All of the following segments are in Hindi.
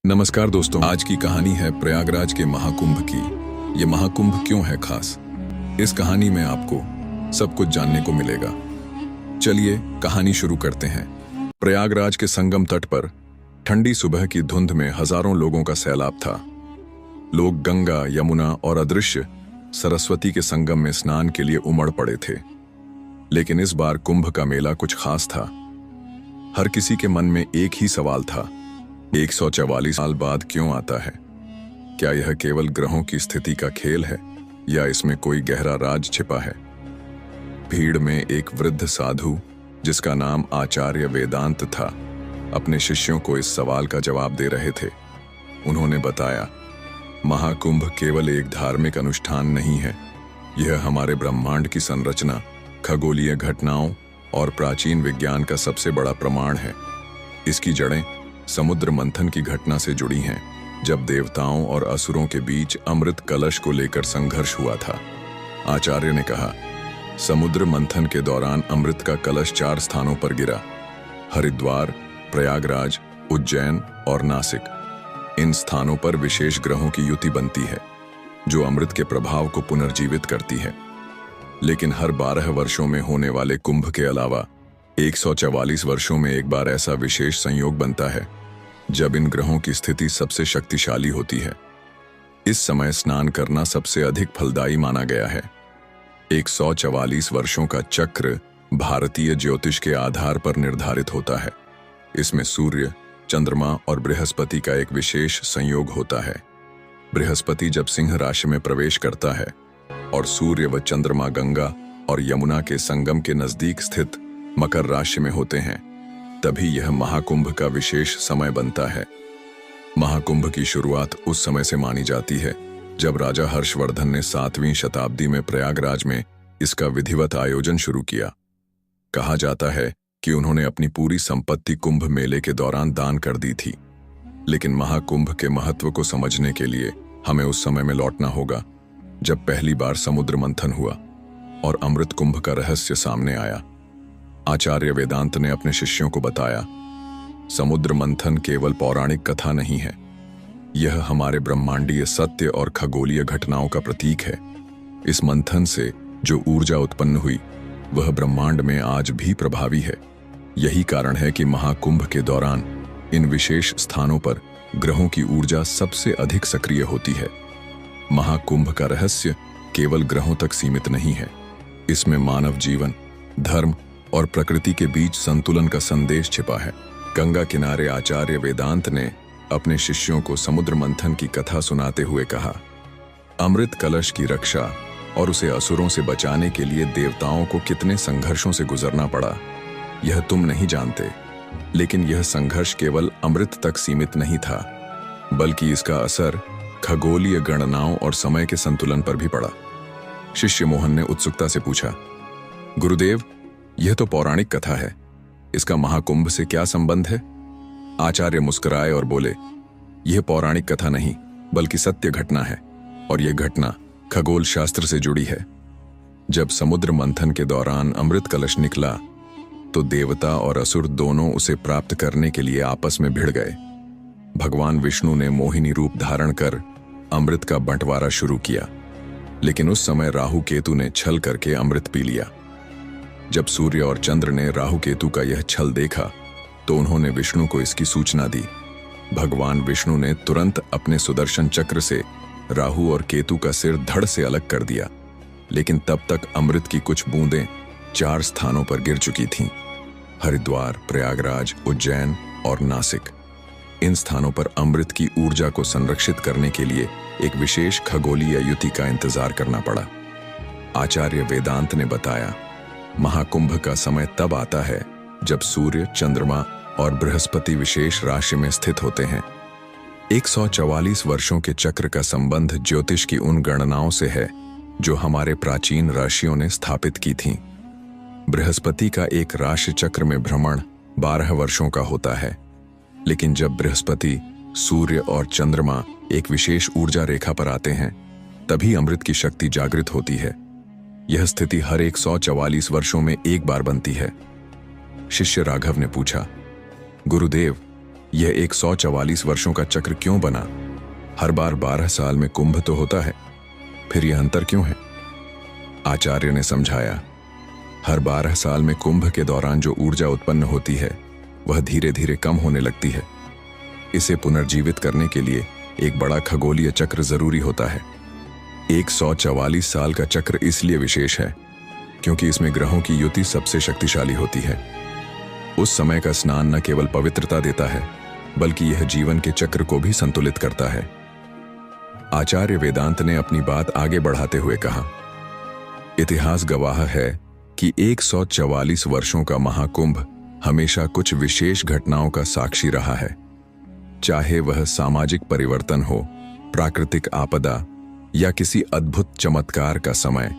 नमस्कार दोस्तों, आज की कहानी है प्रयागराज के महाकुंभ की। ये महाकुंभ क्यों है खास? इस कहानी में आपको सब कुछ जानने को मिलेगा। चलिए कहानी शुरू करते हैं। प्रयागराज के संगम तट पर ठंडी सुबह की धुंध में हजारों लोगों का सैलाब था। लोग गंगा, यमुना और अदृश्य सरस्वती के संगम में स्नान के लिए उमड़ पड़े थे। लेकिन इस बार कुंभ का मेला कुछ खास था। हर किसी के मन में एक ही सवाल था, 144 साल बाद क्यों आता है? क्या यह केवल ग्रहों की स्थिति का खेल है या इसमें कोई गहरा राज छिपा है? भीड़ में एक वृद्ध साधु जिसका नाम आचार्य वेदांत था, अपने शिष्यों को इस सवाल का जवाब दे रहे थे। उन्होंने बताया, महाकुंभ केवल एक धार्मिक अनुष्ठान नहीं है, यह हमारे ब्रह्मांड की संरचना, खगोलीय घटनाओं और प्राचीन विज्ञान का सबसे बड़ा प्रमाण है। इसकी जड़ें समुद्र मंथन की घटना से जुड़ी हैं, जब देवताओं और असुरों के बीच अमृत कलश को लेकर संघर्ष हुआ था। आचार्य ने कहा, समुद्र मंथन के दौरान अमृत का कलश 4 स्थानों पर गिरा: हरिद्वार, प्रयागराज, उज्जैन और नासिक। इन स्थानों पर विशेष ग्रहों की युति बनती है जो अमृत के प्रभाव को पुनर्जीवित करती है। लेकिन हर 12 वर्षों में होने वाले कुंभ के अलावा 144 वर्षों में एक बार ऐसा विशेष संयोग बनता है जब इन ग्रहों की स्थिति सबसे शक्तिशाली होती है। इस समय स्नान करना सबसे अधिक फलदायी माना गया है। 144 वर्षों का चक्र भारतीय ज्योतिष के आधार पर निर्धारित होता है। इसमें सूर्य, चंद्रमा और बृहस्पति का एक विशेष संयोग होता है। बृहस्पति जब सिंह राशि में प्रवेश करता है और सूर्य व चंद्रमा गंगा और यमुना के संगम के नजदीक स्थित मकर राशि में होते हैं, तभी यह महाकुंभ का विशेष समय बनता है। महाकुंभ की शुरुआत उस समय से मानी जाती है जब राजा हर्षवर्धन ने 7वीं शताब्दी में प्रयागराज में इसका विधिवत आयोजन शुरू किया। कहा जाता है कि उन्होंने अपनी पूरी संपत्ति कुंभ मेले के दौरान दान कर दी थी। लेकिन महाकुंभ के महत्व को समझने के लिए हमें उस समय में लौटना होगा जब पहली बार समुद्र मंथन हुआ और अमृत कुंभ का रहस्य सामने आया। आचार्य वेदांत ने अपने शिष्यों को बताया, समुद्र मंथन केवल पौराणिक कथा नहीं है, यह हमारे ब्रह्मांडीय सत्य और खगोलीय घटनाओं का प्रतीक है। इस मंथन से जो ऊर्जा उत्पन्न हुई वह ब्रह्मांड में आज भी प्रभावी है। यही कारण है कि महाकुंभ के दौरान इन विशेष स्थानों पर ग्रहों की ऊर्जा सबसे अधिक सक्रिय होती है। महाकुंभ का रहस्य केवल ग्रहों तक सीमित नहीं है, इसमें मानव जीवन, धर्म और प्रकृति के बीच संतुलन का संदेश छिपा है। गंगा किनारे आचार्य वेदांत ने अपने शिष्यों को समुद्र मंथन की कथा सुनाते हुए कहा, अमृत कलश की रक्षा और उसे असुरों से बचाने के लिए देवताओं को कितने संघर्षों से गुजरना पड़ा, यह तुम नहीं जानते। लेकिन यह संघर्ष केवल अमृत तक सीमित नहीं था, बल्कि इसका असर खगोलीय गणनाओं और समय के संतुलन पर भी पड़ा। शिष्य मोहन ने उत्सुकता से पूछा, गुरुदेव, यह तो पौराणिक कथा है, इसका महाकुंभ से क्या संबंध है? आचार्य मुस्कुराए और बोले, यह पौराणिक कथा नहीं बल्कि सत्य घटना है, और यह घटना खगोल शास्त्र से जुड़ी है। जब समुद्र मंथन के दौरान अमृत कलश निकला तो देवता और असुर दोनों उसे प्राप्त करने के लिए आपस में भिड़ गए। भगवान विष्णु ने मोहिनी रूप धारण कर अमृत का बंटवारा शुरू किया, लेकिन उस समय राहु केतु ने छल करके अमृत पी लिया। जब सूर्य और चंद्र ने राहु केतु का यह छल देखा तो उन्होंने विष्णु को इसकी सूचना दी। भगवान विष्णु ने तुरंत अपने सुदर्शन चक्र से राहु और केतु का सिर धड़ से अलग कर दिया, लेकिन तब तक अमृत की कुछ बूंदें 4 स्थानों पर गिर चुकी थीं: हरिद्वार, प्रयागराज, उज्जैन और नासिक। इन स्थानों पर अमृत की ऊर्जा को संरक्षित करने के लिए एक विशेष खगोलीय युति का इंतजार करना पड़ा। आचार्य वेदांत ने बताया, महाकुंभ का समय तब आता है जब सूर्य, चंद्रमा और बृहस्पति विशेष राशि में स्थित होते हैं। 144 वर्षों के चक्र का संबंध ज्योतिष की उन गणनाओं से है जो हमारे प्राचीन ऋषियों ने स्थापित की थीं। बृहस्पति का एक राशि चक्र में भ्रमण 12 वर्षों का होता है, लेकिन जब बृहस्पति, सूर्य और चंद्रमा एक विशेष ऊर्जा रेखा पर आते हैं तभी अमृत की शक्ति जागृत होती है। यह स्थिति हर 144 वर्षों में एक बार बनती है। शिष्य राघव ने पूछा, गुरुदेव, यह 144 वर्षों का चक्र क्यों बना? हर बार 12 साल में कुंभ तो होता है, फिर यह अंतर क्यों है? आचार्य ने समझाया, हर 12 साल में कुंभ के दौरान जो ऊर्जा उत्पन्न होती है वह धीरे धीरे कम होने लगती है। इसे पुनर्जीवित करने के लिए एक बड़ा खगोलीय चक्र जरूरी होता है। 144 साल का चक्र इसलिए विशेष है क्योंकि इसमें ग्रहों की युति सबसे शक्तिशाली होती है। उस समय का स्नान न केवल पवित्रता देता है बल्कि यह जीवन के चक्र को भी संतुलित करता है। आचार्य वेदांत ने अपनी बात आगे बढ़ाते हुए कहा, इतिहास गवाह है कि 144 वर्षों का महाकुंभ हमेशा कुछ विशेष घटनाओं का साक्षी रहा है। चाहे वह सामाजिक परिवर्तन हो, प्राकृतिक आपदा या किसी अद्भुत चमत्कार का समय,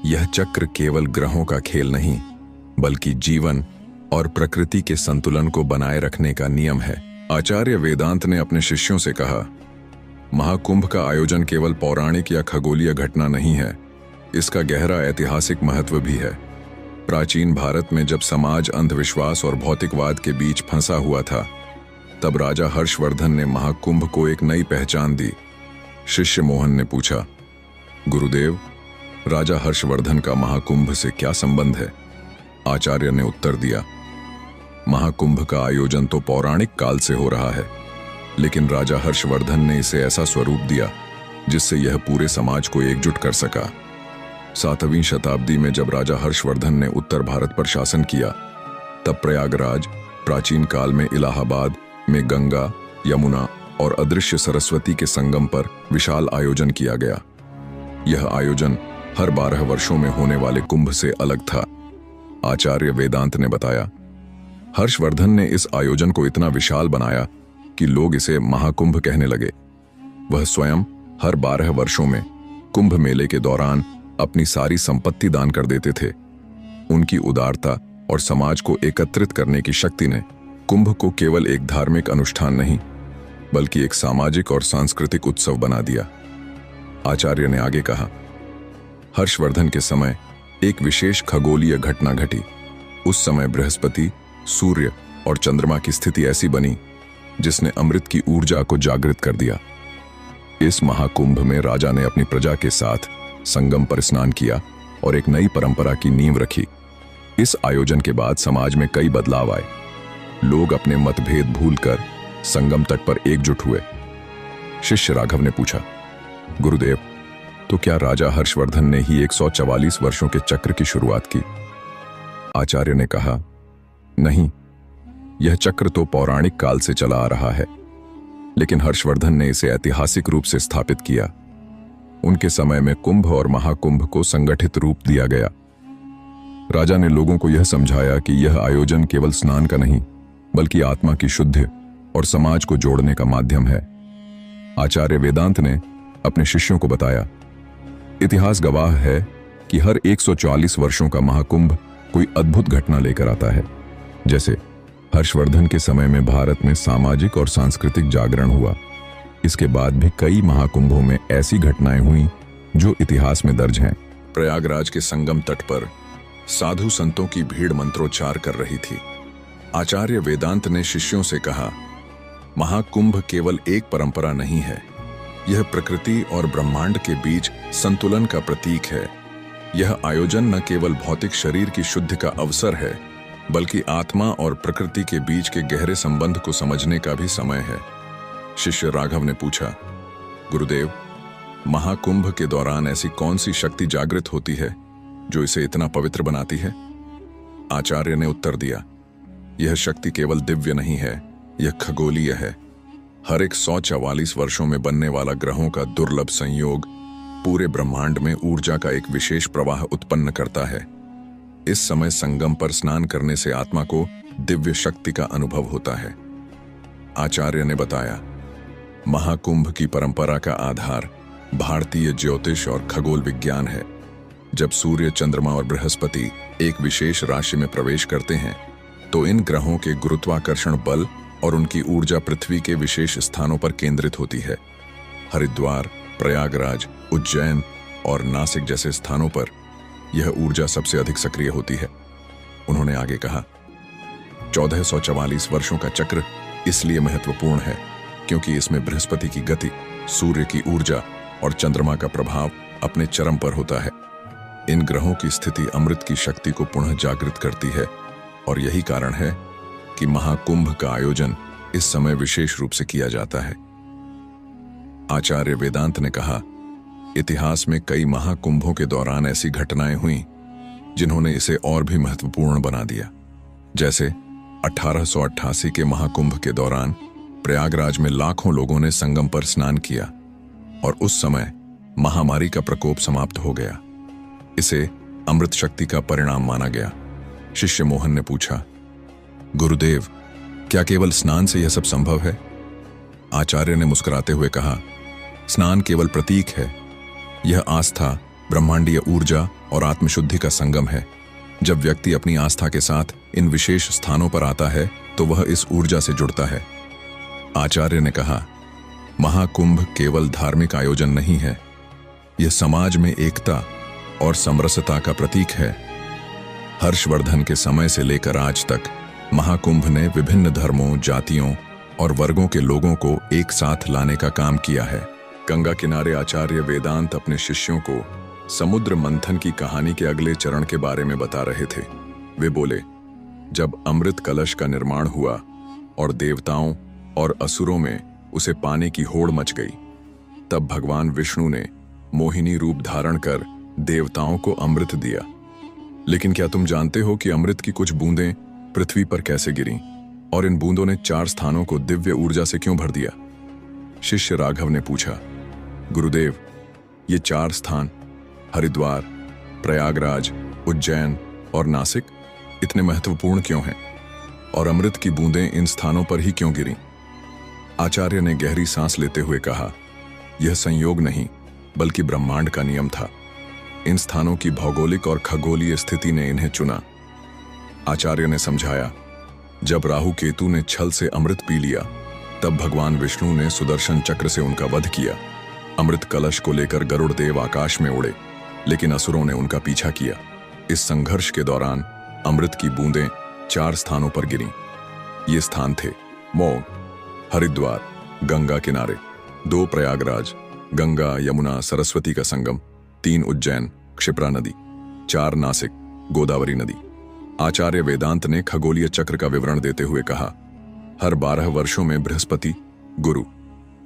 यह चक्र केवल ग्रहों का खेल नहीं बल्कि जीवन और प्रकृति के संतुलन को बनाए रखने का नियम है। आचार्य वेदांत ने अपने शिष्यों से कहा, महाकुंभ का आयोजन केवल पौराणिक या खगोलीय घटना नहीं है, इसका गहरा ऐतिहासिक महत्व भी है। प्राचीन भारत में जब समाज अंधविश्वास और भौतिकवाद के बीच फंसा हुआ था, तब राजा हर्षवर्धन ने महाकुंभ को एक नई पहचान दी। शिष्य मोहन ने पूछा, गुरुदेव, राजा हर्षवर्धन का महाकुंभ से क्या संबंध है? आचार्य ने उत्तर दिया, महाकुंभ का आयोजन तो पौराणिक काल से हो रहा है, लेकिन राजा हर्षवर्धन ने इसे ऐसा स्वरूप दिया जिससे यह पूरे समाज को एकजुट कर सका। 7वीं शताब्दी में जब राजा हर्षवर्धन ने उत्तर भारत पर शासन किया, तब प्रयागराज, प्राचीन काल में इलाहाबाद में गंगा, यमुना और अदृश्य सरस्वती के संगम पर विशाल आयोजन किया गया। यह आयोजन हर 12 वर्षों में होने वाले कुंभ से अलग था। आचार्य वेदांत ने बताया, हर्षवर्धन ने इस आयोजन को इतना विशाल बनाया कि लोग इसे महाकुंभ कहने लगे। वह स्वयं हर 12 वर्षों में कुंभ मेले के दौरान अपनी सारी संपत्ति दान कर देते थे। उनकी उदारता और समाज को एकत्रित करने की शक्ति ने कुंभ को केवल एक धार्मिक अनुष्ठान नहीं बल्कि एक सामाजिक और सांस्कृतिक उत्सव बना दिया। आचार्य ने आगे कहा, हर्षवर्धन के समय एक विशेष खगोलीय घटना घटी। उस समय बृहस्पति, सूर्य और चंद्रमा की स्थिति ऐसी बनी जिसने अमृत की ऊर्जा को जागृत कर दिया। इस महाकुंभ में राजा ने अपनी प्रजा के साथ संगम पर स्नान किया और एक नई परंपरा की नींव रखी। इस आयोजन के बाद समाज में कई बदलाव आए। लोग अपने मतभेद भूलकर संगम तट पर एकजुट हुए। शिष्य राघव ने पूछा, गुरुदेव, तो क्या राजा हर्षवर्धन ने ही 144 वर्षों के चक्र की शुरुआत की? आचार्य ने कहा, नहीं, यह चक्र तो पौराणिक काल से चला आ रहा है, लेकिन हर्षवर्धन ने इसे ऐतिहासिक रूप से स्थापित किया। उनके समय में कुंभ और महाकुंभ को संगठित रूप दिया गया। राजा ने लोगों को यह समझाया कि यह आयोजन केवल स्नान का नहीं बल्कि आत्मा की शुद्धि और समाज को जोड़ने का माध्यम है। आचार्य वेदांत ने अपने शिष्यों को बताया, इतिहास गवाह है कि हर 144 वर्षों का महाकुंभ कोई अद्भुत घटना लेकर आता है। जैसे हर्षवर्धन के समय में भारत में सामाजिक और सांस्कृतिक जागरण हुआ। इसके बाद भी कई महाकुंभों में ऐसी घटनाएं हुई जो इतिहास में दर्ज हैं। प्रयागराज के संगम तट पर साधु संतों की भीड़ मंत्रोच्चार कर रही थी। आचार्य वेदांत ने शिष्यों से कहा, महाकुंभ केवल एक परंपरा नहीं है, यह प्रकृति और ब्रह्मांड के बीच संतुलन का प्रतीक है। यह आयोजन न केवल भौतिक शरीर की शुद्धि का अवसर है बल्कि आत्मा और प्रकृति के बीच के गहरे संबंध को समझने का भी समय है। शिष्य राघव ने पूछा, गुरुदेव, महाकुंभ के दौरान ऐसी कौन सी शक्ति जागृत होती है जो इसे इतना पवित्र बनाती है? आचार्य ने उत्तर दिया, यह शक्ति केवल दिव्य नहीं है, यह खगोलीय है। हर 144 वर्षों में बनने वाला ग्रहों का दुर्लभ संयोग पूरे ब्रह्मांड में ऊर्जा का एक विशेष प्रवाह उत्पन्न करता है। इस समय संगम पर स्नान करने से आत्मा को दिव्य शक्ति का अनुभव होता है। आचार्य ने बताया, महाकुंभ की परंपरा का आधार भारतीय ज्योतिष और खगोल विज्ञान है। जब सूर्य, चंद्रमा और बृहस्पति एक विशेष राशि में प्रवेश करते हैं तो इन ग्रहों के गुरुत्वाकर्षण बल और उनकी ऊर्जा पृथ्वी के विशेष स्थानों पर केंद्रित होती है। हरिद्वार, प्रयागराज, उज्जैन और नासिक जैसे स्थानों पर यह ऊर्जा सबसे अधिक सक्रिय होती है। उन्होंने आगे कहा, 1444 वर्षों का चक्र इसलिए महत्वपूर्ण है क्योंकि इसमें बृहस्पति की गति, सूर्य की ऊर्जा और चंद्रमा का प्रभाव अपने चरम पर होता है। इन ग्रहों की स्थिति अमृत की शक्ति को पुनः जागृत करती है और यही कारण है कि महाकुंभ का आयोजन इस समय विशेष रूप से किया जाता है। आचार्य वेदांत ने कहा, इतिहास में कई महाकुंभों के दौरान ऐसी घटनाएं हुई जिन्होंने इसे और भी महत्वपूर्ण बना दिया। जैसे 1888 के महाकुंभ के दौरान प्रयागराज में लाखों लोगों ने संगम पर स्नान किया और उस समय महामारी का प्रकोप समाप्त हो गया। इसे अमृत शक्ति का परिणाम माना गया। शिष्य मोहन ने पूछा, गुरुदेव, क्या केवल स्नान से यह सब संभव है? आचार्य ने मुस्कुराते हुए कहा, स्नान केवल प्रतीक है। यह आस्था, ब्रह्मांडीय ऊर्जा और आत्मशुद्धि का संगम है। जब व्यक्ति अपनी आस्था के साथ इन विशेष स्थानों पर आता है तो वह इस ऊर्जा से जुड़ता है। आचार्य ने कहा, महाकुंभ केवल धार्मिक आयोजन नहीं है, यह समाज में एकता और समरसता का प्रतीक है। हर्षवर्धन के समय से लेकर आज तक महाकुंभ ने विभिन्न धर्मों, जातियों और वर्गों के लोगों को एक साथ लाने का काम किया है। गंगा किनारे आचार्य वेदांत अपने शिष्यों को समुद्र मंथन की कहानी के अगले चरण के बारे में बता रहे थे। वे बोले, जब अमृत कलश का निर्माण हुआ और देवताओं और असुरों में उसे पाने की होड़ मच गई, तब भगवान विष्णु ने मोहिनी रूप धारण कर देवताओं को अमृत दिया। लेकिन क्या तुम जानते हो कि अमृत की कुछ बूंदें पृथ्वी पर कैसे गिरीं और इन बूंदों ने 4 स्थानों को दिव्य ऊर्जा से क्यों भर दिया? शिष्य राघव ने पूछा, गुरुदेव, ये 4 स्थान हरिद्वार, प्रयागराज, उज्जैन और नासिक इतने महत्वपूर्ण क्यों हैं? और अमृत की बूंदें इन स्थानों पर ही क्यों गिरीं? आचार्य ने गहरी सांस लेते हुए कहा, यह संयोग नहीं बल्कि ब्रह्मांड का नियम था। इन स्थानों की भौगोलिक और खगोलीय स्थिति ने इन्हें चुना। आचार्य ने समझाया, जब राहु केतु ने छल से अमृत पी लिया, तब भगवान विष्णु ने सुदर्शन चक्र से उनका वध किया। अमृत कलश को लेकर गरुड़ देव आकाश में उड़े, लेकिन असुरों ने उनका पीछा किया। इस संघर्ष के दौरान अमृत की बूंदें 4 स्थानों पर गिरीं। ये स्थान थे मऊ, हरिद्वार, गंगा किनारे, 2 प्रयागराज, गंगा यमुना सरस्वती का संगम, 3 उज्जैन, क्षिप्रा नदी, 4 नासिक, गोदावरी नदी। आचार्य वेदांत ने खगोलीय चक्र का विवरण देते हुए कहा, हर 12 वर्षों में बृहस्पति, गुरु,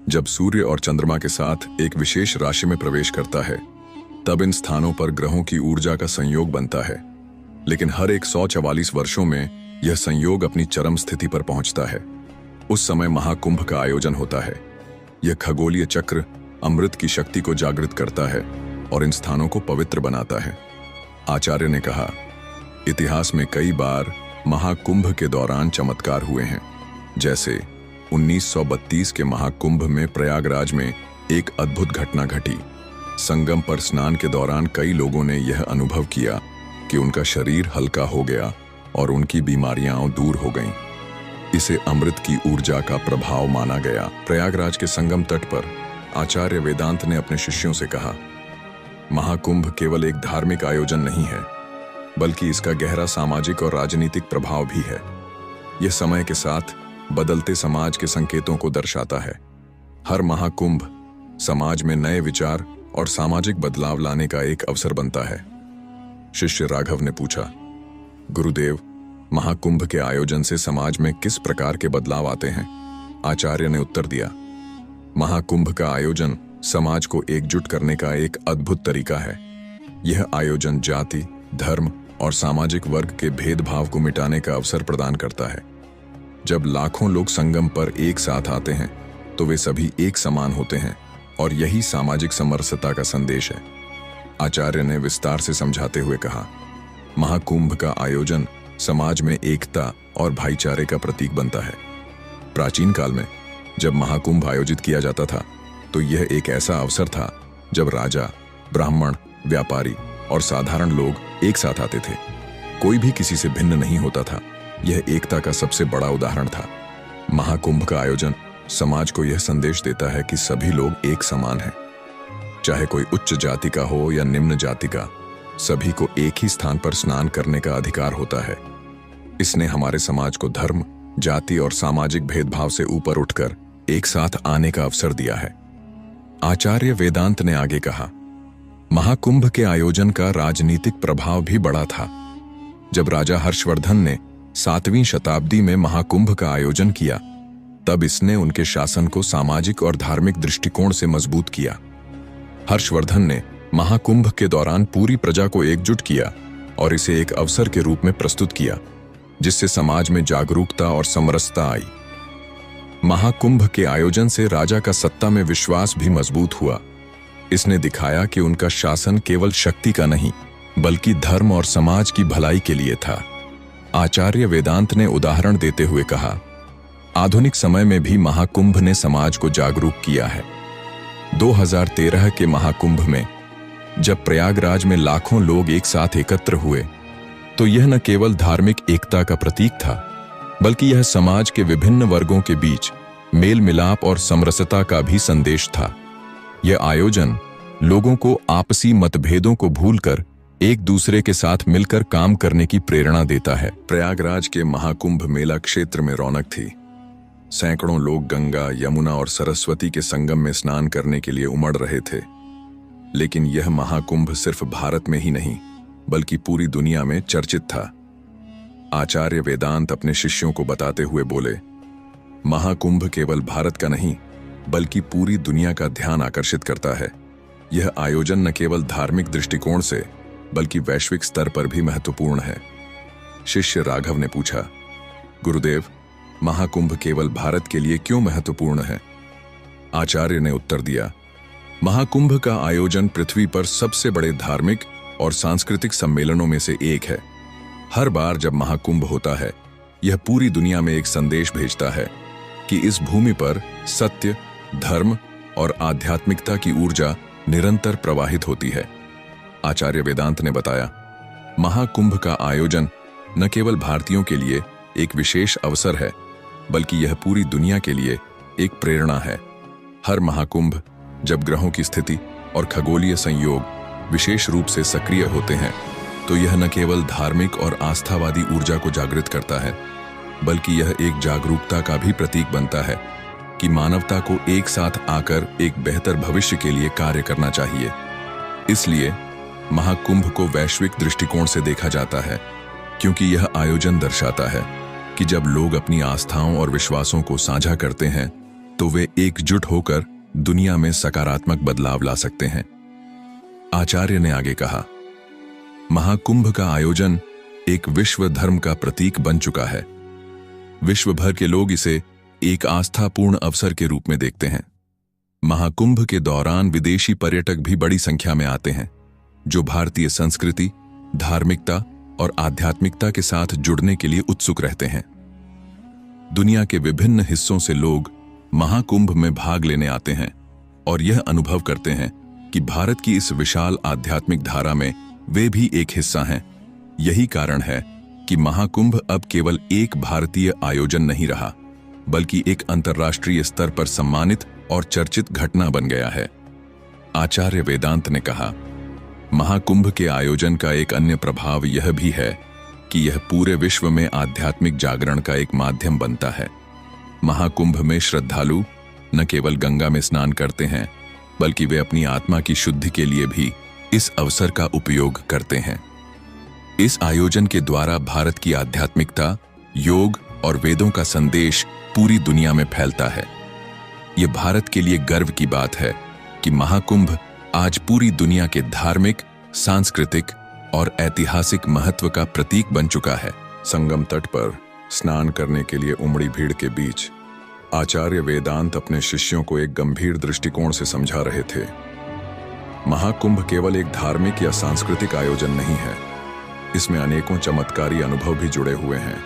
जब सूर्य और चंद्रमा के साथ एक विशेष राशि में प्रवेश करता है, तब इन स्थानों पर ग्रहों की ऊर्जा का संयोग बनता है। लेकिन हर 144 वर्षों में यह संयोग अपनी चरम स्थिति पर पहुंचता है। उस समय महाकुंभ का आयोजन होता है। यह खगोलीय चक्र अमृत की शक्ति को जागृत करता है और इन स्थानों को पवित्र बनाता है। आचार्य ने कहा, इतिहास में कई बार महाकुंभ के दौरान चमत्कार हुए हैं। जैसे 1932 के महाकुंभ में प्रयागराज में एक अद्भुत घटना घटी। संगम पर स्नान के दौरान कई लोगों ने यह अनुभव किया कि उनका शरीर हल्का हो गया और उनकी बीमारियां दूर हो गईं। इसे अमृत की ऊर्जा का प्रभाव माना गया। प्रयागराज के संगम तट पर आचार्य वेदांत ने अपने शिष्यों से कहा, महाकुंभ केवल एक धार्मिक आयोजन नहीं है, बल्कि इसका गहरा सामाजिक और राजनीतिक प्रभाव भी है। यह समय के साथ बदलते समाज के संकेतों को दर्शाता है। हर महाकुंभ समाज में नए विचार और सामाजिक बदलाव लाने का एक अवसर बनता है। शिष्य राघव ने पूछा, गुरुदेव, महाकुंभ के आयोजन से समाज में किस प्रकार के बदलाव आते हैं? आचार्य ने उत्तर दिया, महाकुंभ का आयोजन समाज को एकजुट करने का एक अद्भुत तरीका है। यह आयोजन जाति, धर्म और सामाजिक वर्ग के भेदभाव को मिटाने का अवसर प्रदान करता है। जब लाखों लोग संगम पर एक साथ आते हैं तो वे सभी एक समान होते हैं और यही सामाजिक समरसता का संदेश है। आचार्य ने विस्तार से समझाते हुए कहा, महाकुंभ का आयोजन समाज में एकता और भाईचारे का प्रतीक बनता है। प्राचीन काल में जब महाकुंभ आयोजित किया जाता था तो यह एक ऐसा अवसर था जब राजा, ब्राह्मण, व्यापारी और साधारण लोग एक साथ आते थे। कोई भी किसी से भिन्न नहीं होता था। यह एकता का सबसे बड़ा उदाहरण था। महाकुंभ का आयोजन समाज को यह संदेश देता है कि सभी लोग एक समान हैं। चाहे कोई उच्च जाति का हो या निम्न जाति का, सभी को एक ही स्थान पर स्नान करने का अधिकार होता है। इसने हमारे समाज को धर्म, जाति और सामाजिक भेदभाव से ऊपर उठकर एक साथ आने का अवसर दिया है। आचार्य वेदांत ने आगे कहा, महाकुंभ के आयोजन का राजनीतिक प्रभाव भी बड़ा था। जब राजा हर्षवर्धन ने 7वीं शताब्दी में महाकुंभ का आयोजन किया, तब इसने उनके शासन को सामाजिक और धार्मिक दृष्टिकोण से मजबूत किया। हर्षवर्धन ने महाकुंभ के दौरान पूरी प्रजा को एकजुट किया और इसे एक अवसर के रूप में प्रस्तुत किया, जिससे समाज में जागरूकता और समरसता आई। महाकुंभ के आयोजन से राजा का सत्ता में विश्वास भी मजबूत हुआ। इसने दिखाया कि उनका शासन केवल शक्ति का नहीं, बल्कि धर्म और समाज की भलाई के लिए था। आचार्य वेदांत ने उदाहरण देते हुए कहा, आधुनिक समय में भी महाकुंभ ने समाज को जागरूक किया है। 2013 के महाकुंभ में जब प्रयागराज में लाखों लोग एक साथ एकत्र हुए, तो यह न केवल धार्मिक एकता का प्रतीक था, बल्कि यह समाज के विभिन्न वर्गों के बीच मेल मिलाप और समरसता का भी संदेश था। यह आयोजन लोगों को आपसी मतभेदों को भूलकर एक दूसरे के साथ मिलकर काम करने की प्रेरणा देता है। प्रयागराज के महाकुंभ मेला क्षेत्र में रौनक थी। सैकड़ों लोग गंगा, यमुना और सरस्वती के संगम में स्नान करने के लिए उमड़ रहे थे। लेकिन यह महाकुंभ सिर्फ भारत में ही नहीं, बल्कि पूरी दुनिया में चर्चित था। आचार्य वेदांत अपने शिष्यों को बताते हुए बोले, महाकुंभ केवल भारत का नहीं, बल्कि पूरी दुनिया का ध्यान आकर्षित करता है। यह आयोजन न केवल धार्मिक दृष्टिकोण से, बल्कि वैश्विक स्तर पर भी महत्वपूर्ण है। शिष्य राघव ने पूछा, गुरुदेव, महाकुंभ केवल भारत के लिए क्यों महत्वपूर्ण है? आचार्य ने उत्तर दिया, महाकुंभ का आयोजन पृथ्वी पर सबसे बड़े धार्मिक और सांस्कृतिक सम्मेलनों में से एक है। हर बार जब महाकुंभ होता है, यह पूरी दुनिया में एक संदेश भेजता है कि इस भूमि पर सत्य, धर्म और आध्यात्मिकता की ऊर्जा निरंतर प्रवाहित होती है। आचार्य वेदांत ने बताया, महाकुंभ का आयोजन न केवल भारतीयों के लिए एक विशेष अवसर है, बल्कि यह पूरी दुनिया के लिए एक प्रेरणा है। हर महाकुंभ जब ग्रहों की स्थिति और खगोलीय संयोग विशेष रूप से सक्रिय होते हैं, तो यह न केवल धार्मिक और आस्थावादी ऊर्जा को जागृत करता है, बल्कि यह एक जागरूकता का भी प्रतीक बनता है कि मानवता को एक साथ आकर एक बेहतर भविष्य के लिए कार्य करना चाहिए। इसलिए महाकुंभ को वैश्विक दृष्टिकोण से देखा जाता है, क्योंकि यह आयोजन दर्शाता है कि जब लोग अपनी आस्थाओं और विश्वासों को साझा करते हैं, तो वे एकजुट होकर दुनिया में सकारात्मक बदलाव ला सकते हैं। आचार्य ने आगे कहा, महाकुंभ का आयोजन एक विश्व धर्म का प्रतीक बन चुका है। विश्व भर के लोग इसे एक आस्थापूर्ण अवसर के रूप में देखते हैं। महाकुंभ के दौरान विदेशी पर्यटक भी बड़ी संख्या में आते हैं, जो भारतीय संस्कृति, धार्मिकता और आध्यात्मिकता के साथ जुड़ने के लिए उत्सुक रहते हैं। दुनिया के विभिन्न हिस्सों से लोग महाकुंभ में भाग लेने आते हैं और यह अनुभव करते हैं कि भारत की इस विशाल आध्यात्मिक धारा में वे भी एक हिस्सा हैं। यही कारण है कि महाकुंभ अब केवल एक भारतीय आयोजन नहीं रहा, बल्कि एक अंतर्राष्ट्रीय स्तर पर सम्मानित और चर्चित घटना बन गया है। आचार्य वेदांत ने कहा, महाकुंभ के आयोजन का एक अन्य प्रभाव यह भी है कि यह पूरे विश्व में आध्यात्मिक जागरण का एक माध्यम बनता है। महाकुंभ में श्रद्धालु न केवल गंगा में स्नान करते हैं, बल्कि वे अपनी आत्मा की शुद्धि के लिए भी इस अवसर का उपयोग करते हैं। इस आयोजन के द्वारा भारत की आध्यात्मिकता, योग और वेदों का संदेश पूरी दुनिया में फैलता है। यह भारत के लिए गर्व की बात है कि महाकुंभ आज पूरी दुनिया के धार्मिक, सांस्कृतिक और ऐतिहासिक महत्व का प्रतीक बन चुका है। संगम तट पर स्नान करने के लिए उमड़ी भीड़ के बीच आचार्य वेदांत अपने शिष्यों को एक गंभीर दृष्टिकोण से समझा रहे थे। महाकुंभ केवल एक धार्मिक या सांस्कृतिक आयोजन नहीं है, इसमें अनेकों चमत्कारी अनुभव भी जुड़े हुए हैं,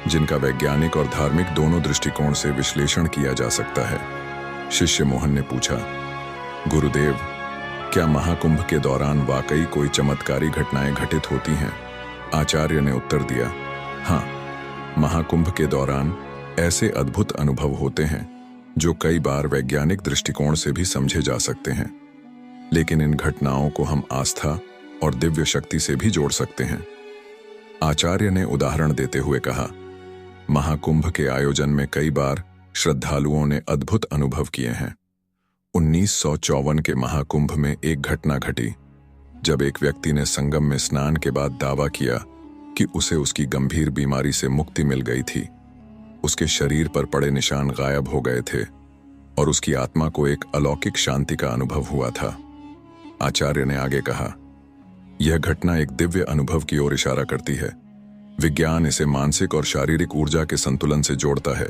जिनका वैज्ञानिक और धार्मिक दोनों दृष्टिकोण से विश्लेषण किया जा सकता है। शिष्य मोहन ने पूछा, गुरुदेव, क्या महाकुंभ के दौरान वाकई कोई चमत्कारी घटनाएं घटित होती हैं? आचार्य ने उत्तर दिया, हाँ, महाकुंभ के दौरान ऐसे अद्भुत अनुभव होते हैं जो कई बार वैज्ञानिक दृष्टिकोण से भी समझे जा सकते हैं, लेकिन इन घटनाओं को हम आस्था और दिव्य शक्ति से भी जोड़ सकते हैं। आचार्य ने उदाहरण देते हुए कहा, महाकुंभ के आयोजन में कई बार श्रद्धालुओं ने अद्भुत अनुभव किए हैं। 1954 के महाकुंभ में एक घटना घटी जब एक व्यक्ति ने संगम में स्नान के बाद दावा किया कि उसे उसकी गंभीर बीमारी से मुक्ति मिल गई थी। उसके शरीर पर पड़े निशान गायब हो गए थे और उसकी आत्मा को एक अलौकिक शांति का अनुभव हुआ था। आचार्य ने आगे कहा, यह घटना एक दिव्य अनुभव की ओर इशारा करती है। विज्ञान इसे मानसिक और शारीरिक ऊर्जा के संतुलन से जोड़ता है,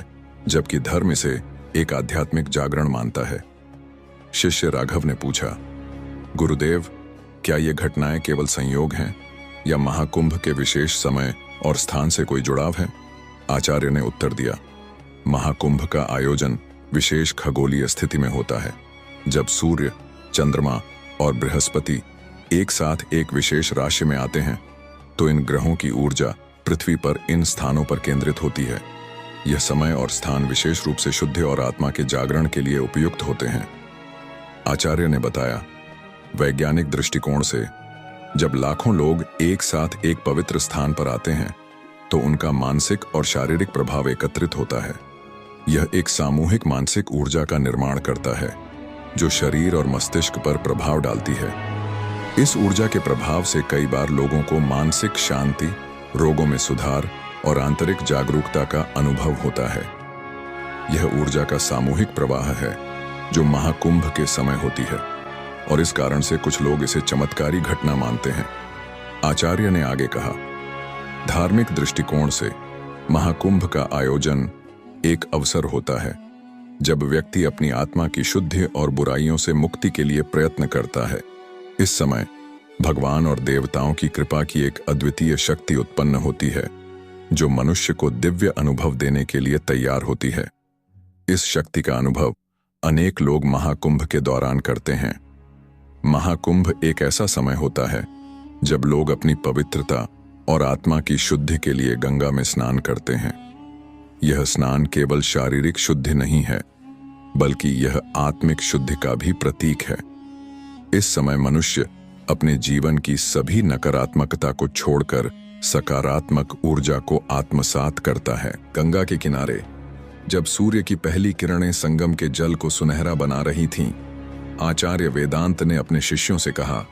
जबकि धर्म इसे एक आध्यात्मिक जागरण मानता है। शिष्य राघव ने पूछा, गुरुदेव, क्या ये घटनाएं केवल संयोग हैं या महाकुंभ के विशेष समय और स्थान से कोई जुड़ाव है? आचार्य ने उत्तर दिया, महाकुंभ का आयोजन विशेष खगोलीय स्थिति में होता है। जब सूर्य, चंद्रमा और बृहस्पति एक साथ एक विशेष राशि में आते हैं तो इन ग्रहों की ऊर्जा पृथ्वी पर इन स्थानों पर केंद्रित होती है। यह समय और स्थान विशेष रूप से शुद्ध और आत्मा के जागरण के लिए उपयुक्त होते हैं। आचार्य ने बताया, वैज्ञानिक दृष्टिकोण से जब लाखों लोग एक साथ एक पवित्र स्थान पर आते हैं तो उनका मानसिक और शारीरिक प्रभाव एकत्रित होता है। यह एक सामूहिक मानसिक ऊर्जा का निर्माण करता है जो शरीर और मस्तिष्क पर प्रभाव डालती है। इस ऊर्जा के प्रभाव से कई बार लोगों को मानसिक शांति, रोगों में सुधार और आंतरिक जागरूकता का अनुभव होता है। यह ऊर्जा का सामूहिक प्रवाह है जो महाकुंभ के समय होती है और इस कारण से कुछ लोग इसे चमत्कारी घटना मानते हैं। आचार्य ने आगे कहा, धार्मिक दृष्टिकोण से महाकुंभ का आयोजन एक अवसर होता है जब व्यक्ति अपनी आत्मा की शुद्धि और बुराइयों से मुक्ति के लिए प्रयत्न करता है। इस समय भगवान और देवताओं की कृपा की एक अद्वितीय शक्ति उत्पन्न होती है जो मनुष्य को दिव्य अनुभव देने के लिए तैयार होती है। इस शक्ति का अनुभव अनेक लोग महाकुंभ के दौरान करते हैं। महाकुंभ एक ऐसा समय होता है जब लोग अपनी पवित्रता और आत्मा की शुद्धि के लिए गंगा में स्नान करते हैं। यह स्नान केवल शारीरिक शुद्धि नहीं है, बल्कि यह आत्मिक शुद्धि का भी प्रतीक है। इस समय मनुष्य अपने जीवन की सभी नकारात्मकता को छोड़कर सकारात्मक ऊर्जा को आत्मसात करता है। गंगा के किनारे जब सूर्य की पहली किरणें संगम के जल को सुनहरा बना रही थीं, आचार्य वेदांत ने अपने शिष्यों से कहा,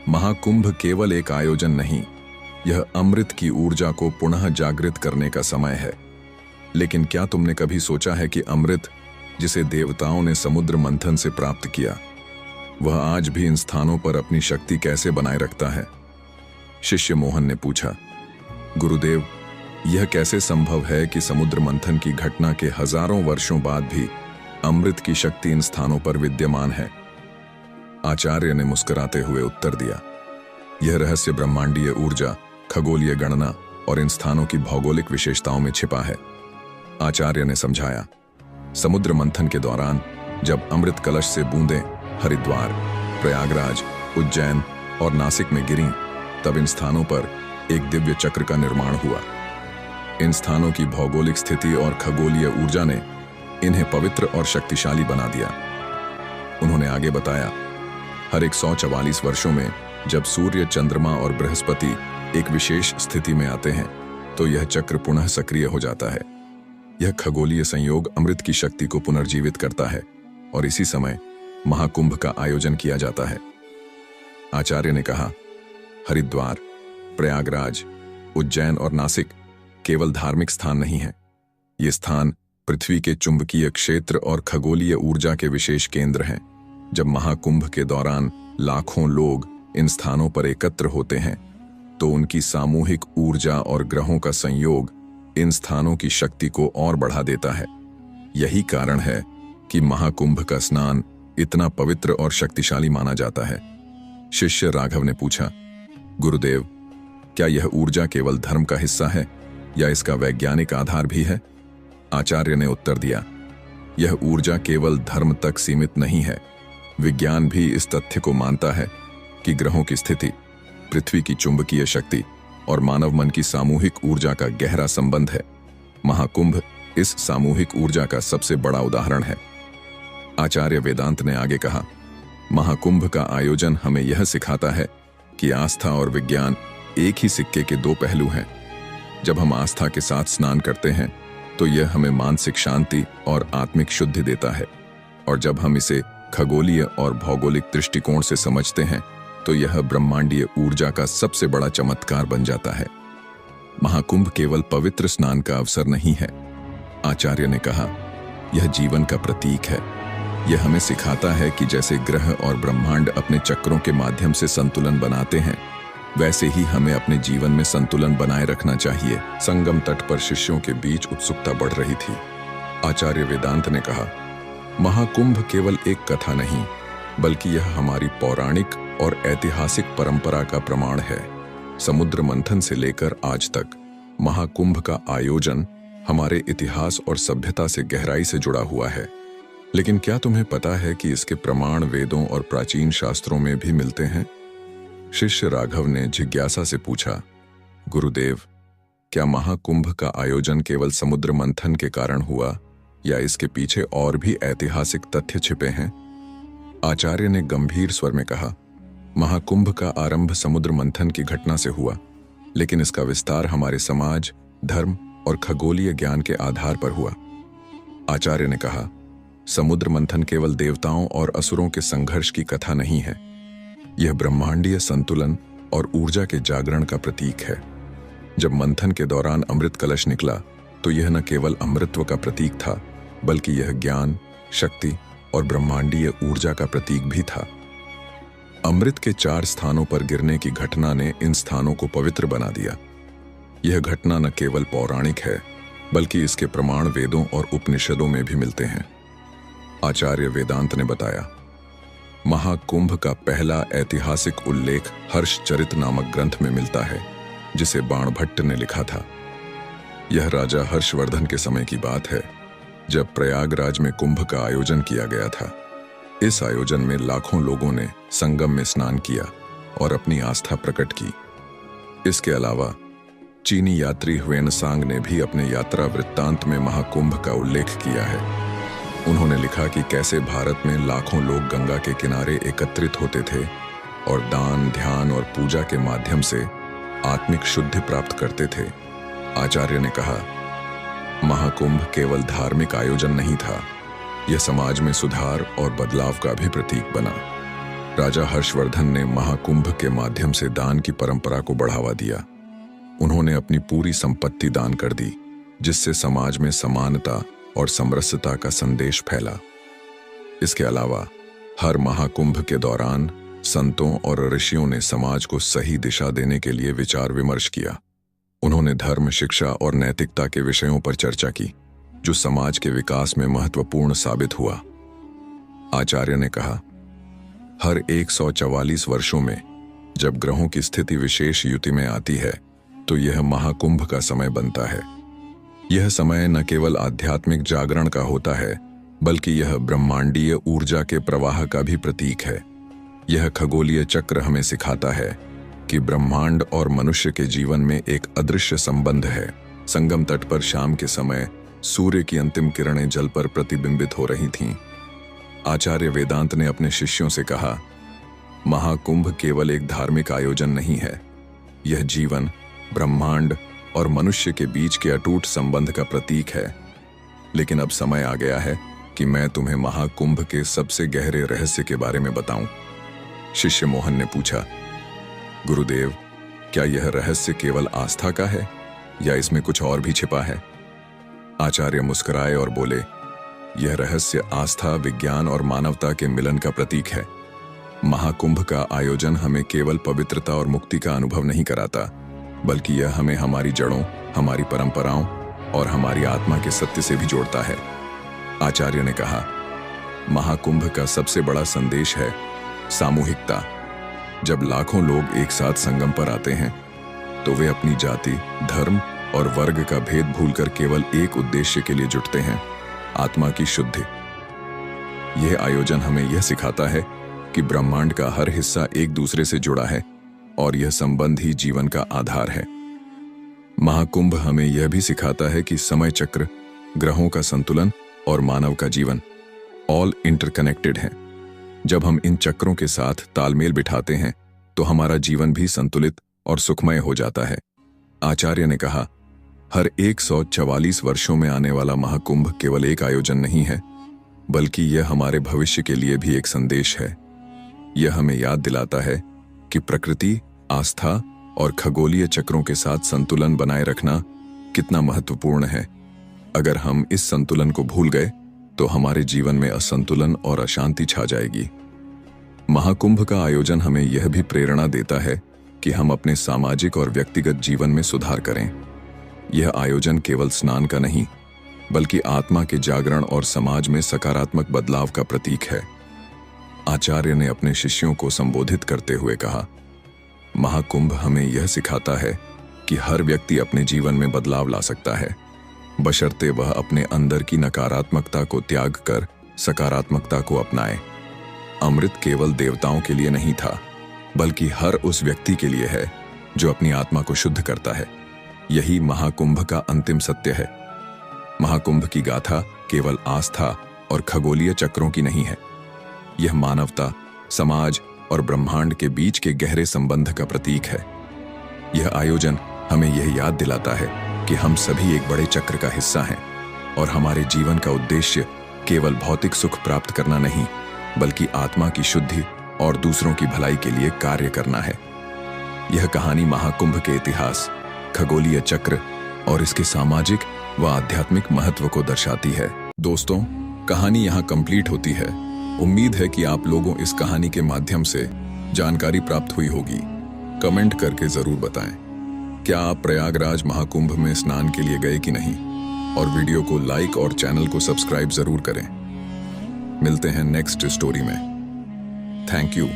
महाकुंभ केवल एक आयोजन नहीं, यह अमृत की ऊर्जा को पुनः जागृत करने का समय है। लेकिन क्या तुमने कभी सोचा है कि अमृत, जिसे देवताओं ने समुद्र मंथन से प्राप्त किया, वह आज भी इन स्थानों पर अपनी शक्ति कैसे बनाए रखता है? शिष्य मोहन ने पूछा, गुरुदेव, यह कैसे संभव है कि समुद्र मंथन की घटना के हजारों वर्षों बाद भी अमृत की शक्ति इन स्थानों पर विद्यमान है? आचार्य ने मुस्कुराते हुए उत्तर दिया, यह रहस्य ब्रह्मांडीय ऊर्जा, खगोलीय गणना और इन स्थानों की भौगोलिक विशेषताओं में छिपा है। आचार्य ने समझाया, समुद्र मंथन के दौरान जब अमृत कलश से बूंदें हरिद्वार, प्रयागराज, उज्जैन और नासिक में गिरीं, तब इन स्थानों पर एक दिव्य चक्र का निर्माण हुआ। इन स्थानों की भौगोलिक स्थिति और खगोलीय ऊर्जा ने इन्हें पवित्र और शक्तिशाली बना दिया। उन्होंने आगे बताया, हर 144 वर्षों में जब सूर्य, चंद्रमा और बृहस्पति एक विशेष स्थिति में आते हैं तो यह चक्र पुनः सक्रिय हो जाता है। यह खगोलीय संयोग अमृत की शक्ति को पुनर्जीवित करता है और इसी समय महाकुंभ का आयोजन किया जाता है। आचार्य ने कहा, हरिद्वार, प्रयागराज, उज्जैन और नासिक केवल धार्मिक स्थान नहीं हैं। ये स्थान पृथ्वी के चुंबकीय क्षेत्र और खगोलीय ऊर्जा के विशेष केंद्र हैं। जब महाकुंभ के दौरान लाखों लोग इन स्थानों पर एकत्र होते हैं तो उनकी सामूहिक ऊर्जा और ग्रहों का संयोग इन स्थानों की शक्ति को और बढ़ा देता है। यही कारण है कि महाकुंभ का स्नान इतना पवित्र और शक्तिशाली माना जाता है। शिष्य राघव ने पूछा, गुरुदेव, क्या यह ऊर्जा केवल धर्म का हिस्सा है या इसका वैज्ञानिक आधार भी है? आचार्य ने उत्तर दिया, यह ऊर्जा केवल धर्म तक सीमित नहीं है। विज्ञान भी इस तथ्य को मानता है कि ग्रहों की स्थिति, पृथ्वी की चुंबकीय शक्ति और मानव मन की सामूहिक ऊर्जा का गहरा संबंध है। महाकुंभ इस सामूहिक ऊर्जा का सबसे बड़ा उदाहरण है। आचार्य वेदांत ने आगे कहा, महाकुंभ का आयोजन हमें यह सिखाता है कि आस्था और विज्ञान एक ही सिक्के के दो पहलू हैं। जब हम आस्था के साथ स्नान करते हैं तो यह हमें मानसिक शांति और आत्मिक शुद्धि देता है। और जब हम इसे खगोलीय और भौगोलिक दृष्टिकोण से समझते हैं तो यह ब्रह्मांडीय ऊर्जा का सबसे बड़ा चमत्कार बन जाता है। महाकुंभ केवल पवित्र स्नान का अवसर नहीं है, आचार्य ने कहा, यह जीवन का प्रतीक है। यह हमें सिखाता है कि जैसे ग्रह और ब्रह्मांड अपने चक्रों के माध्यम से संतुलन बनाते हैं, वैसे ही हमें अपने जीवन में संतुलन बनाए रखना चाहिए। संगम तट पर शिष्यों के बीच उत्सुकता बढ़ रही थी। आचार्य वेदांत ने कहा, महाकुंभ केवल एक कथा नहीं, बल्कि यह हमारी पौराणिक और ऐतिहासिक परंपरा का प्रमाण है। समुद्र मंथन से लेकर आज तक महाकुंभ का आयोजन हमारे इतिहास और सभ्यता से गहराई से जुड़ा हुआ है। लेकिन क्या तुम्हें पता है कि इसके प्रमाण वेदों और प्राचीन शास्त्रों में भी मिलते हैं? शिष्य राघव ने जिज्ञासा से पूछा, गुरुदेव, क्या महाकुंभ का आयोजन केवल समुद्र मंथन के कारण हुआ या इसके पीछे और भी ऐतिहासिक तथ्य छिपे हैं? आचार्य ने गंभीर स्वर में कहा, महाकुंभ का आरंभ समुद्र मंथन की घटना से हुआ, लेकिन इसका विस्तार हमारे समाज, धर्म और खगोलीय ज्ञान के आधार पर हुआ। आचार्य ने कहा, समुद्र मंथन केवल देवताओं और असुरों के संघर्ष की कथा नहीं है, यह ब्रह्मांडीय संतुलन और ऊर्जा के जागरण का प्रतीक है। जब मंथन के दौरान अमृत कलश निकला तो यह न केवल अमृतत्व का प्रतीक था, बल्कि यह ज्ञान, शक्ति और ब्रह्मांडीय ऊर्जा का प्रतीक भी था। अमृत के 4 स्थानों पर गिरने की घटना ने इन स्थानों को पवित्र बना दिया। यह घटना न केवल पौराणिक है, बल्कि इसके प्रमाण वेदों और उपनिषदों में भी मिलते हैं। आचार्य वेदांत ने बताया, महाकुंभ का पहला ऐतिहासिक उल्लेख हर्षचरित नामक ग्रंथ में मिलता है, जिसे बाणभट्ट ने लिखा था। यह राजा हर्षवर्धन के समय की बात है, जब प्रयागराज में कुंभ का आयोजन किया गया था। इस आयोजन में लाखों लोगों ने संगम में स्नान किया और अपनी आस्था प्रकट की। इसके अलावा चीनी यात्री ह्वेनसांग ने भी अपने यात्रा वृत्तांत में महाकुंभ का उल्लेख किया है। उन्होंने लिखा कि कैसे भारत में लाखों लोग गंगा के किनारे एकत्रित होते थे और दान, ध्यान और पूजा के माध्यम से आत्मिक शुद्धि प्राप्त करते थे। आचार्य ने कहा, महाकुंभ केवल धार्मिक आयोजन नहीं था, यह समाज में सुधार और बदलाव का भी प्रतीक बना। राजा हर्षवर्धन ने महाकुंभ के माध्यम से दान की परंपरा को बढ़ावा दिया। उन्होंने अपनी पूरी संपत्ति दान कर दी, जिससे समाज में समानता और समरसता का संदेश फैला। इसके अलावा हर महाकुंभ के दौरान संतों और ऋषियों ने समाज को सही दिशा देने के लिए विचार विमर्श किया। उन्होंने धर्म, शिक्षा और नैतिकता के विषयों पर चर्चा की, जो समाज के विकास में महत्वपूर्ण साबित हुआ। आचार्य ने कहा, हर 144 वर्षों में जब ग्रहों की स्थिति विशेष युति में आती है, तो यह महाकुंभ का समय बनता है। यह समय न केवल आध्यात्मिक जागरण का होता है, बल्कि यह ब्रह्मांडीय ऊर्जा के प्रवाह का भी प्रतीक है। यह खगोलीय चक्र हमें सिखाता है कि ब्रह्मांड और मनुष्य के जीवन में एक अदृश्य संबंध है। संगम तट पर शाम के समय सूर्य की अंतिम किरणें जल पर प्रतिबिंबित हो रही थीं। आचार्य वेदांत ने अपने शिष्यों से कहा, महाकुंभ केवल एक धार्मिक आयोजन नहीं है, यह जीवन, ब्रह्मांड और मनुष्य के बीच के अटूट संबंध का प्रतीक है। लेकिन अब समय आ गया है कि मैं तुम्हें महाकुंभ के सबसे गहरे रहस्य के बारे में बताऊं। शिष्य मोहन ने पूछा, गुरुदेव, क्या यह रहस्य केवल आस्था का है या इसमें कुछ और भी छिपा है? आचार्य मुस्कुराए और बोले, यह रहस्य आस्था, विज्ञान और मानवता के मिलन का प्रतीक है। महाकुंभ का आयोजन हमें केवल पवित्रता और मुक्ति का अनुभव नहीं कराता, बल्कि यह हमें हमारी जड़ों, हमारी परंपराओं और हमारी आत्मा के सत्य से भी जोड़ता है। आचार्य ने कहा, महाकुंभ का सबसे बड़ा संदेश है सामूहिकता। जब लाखों लोग एक साथ संगम पर आते हैं, तो वे अपनी जाति, धर्म और वर्ग का भेद भूलकर केवल एक उद्देश्य के लिए जुटते हैं, आत्मा की शुद्धि। यह आयोजन हमें यह सिखाता है कि ब्रह्मांड का हर हिस्सा एक दूसरे से जुड़ा है और यह संबंध ही जीवन का आधार है। महाकुंभ हमें यह भी सिखाता है कि समय चक्र, ग्रहों का संतुलन और मानव का जीवन ऑल इंटरकनेक्टेड हैं। जब हम इन चक्रों के साथ तालमेल बिठाते हैं, तो हमारा जीवन भी संतुलित और सुखमय हो जाता है। आचार्य ने कहा, हर 144 वर्षों में आने वाला महाकुंभ केवल एक आयोजन नहीं है, बल्कि यह हमारे भविष्य के लिए भी एक संदेश है। यह हमें याद दिलाता है कि प्रकृति, आस्था और खगोलीय चक्रों के साथ संतुलन बनाए रखना कितना महत्वपूर्ण है। अगर हम इस संतुलन को भूल गए तो हमारे जीवन में असंतुलन और अशांति छा जाएगी। महाकुंभ का आयोजन हमें यह भी प्रेरणा देता है कि हम अपने सामाजिक और व्यक्तिगत जीवन में सुधार करें। यह आयोजन केवल स्नान का नहीं, बल्कि आत्मा के जागरण और समाज में सकारात्मक बदलाव का प्रतीक है। आचार्य ने अपने शिष्यों को संबोधित करते हुए कहा, महाकुंभ हमें यह सिखाता है कि हर व्यक्ति अपने जीवन में बदलाव ला सकता है, बशर्ते वह अपने अंदर की नकारात्मकता को त्याग कर सकारात्मकता को अपनाए। अमृत केवल देवताओं के लिए नहीं था, बल्कि हर उस व्यक्ति के लिए है जो अपनी आत्मा को शुद्ध करता है। यही महाकुंभ का अंतिम सत्य है। महाकुंभ की गाथा केवल आस्था और खगोलीय चक्रों की नहीं है। यह मानवता, समाज और ब्रह्मांड के बीच के गहरे संबंध का प्रतीक है। यह आयोजन हमें यह याद दिलाता है कि हम सभी एक बड़े चक्र का हिस्सा हैं और हमारे जीवन का उद्देश्य केवल भौतिक सुख प्राप्त करना नहीं, बल्कि आत्मा की शुद्धि और दूसरों की भलाई के लिए कार्य करना है। यह कहानी महाकुंभ के इतिहास, खगोलीय चक्र और इसके सामाजिक व आध्यात्मिक महत्व को दर्शाती है। दोस्तों, कहानी यहाँ कंप्लीट होती है। उम्मीद है कि आप लोगों इस कहानी के माध्यम से जानकारी प्राप्त हुई होगी। कमेंट करके जरूर बताएं, क्या आप प्रयागराज महाकुंभ में स्नान के लिए गए कि नहीं? और वीडियो को लाइक और चैनल को सब्सक्राइब जरूर करें। मिलते हैं नेक्स्ट स्टोरी में। Thank you.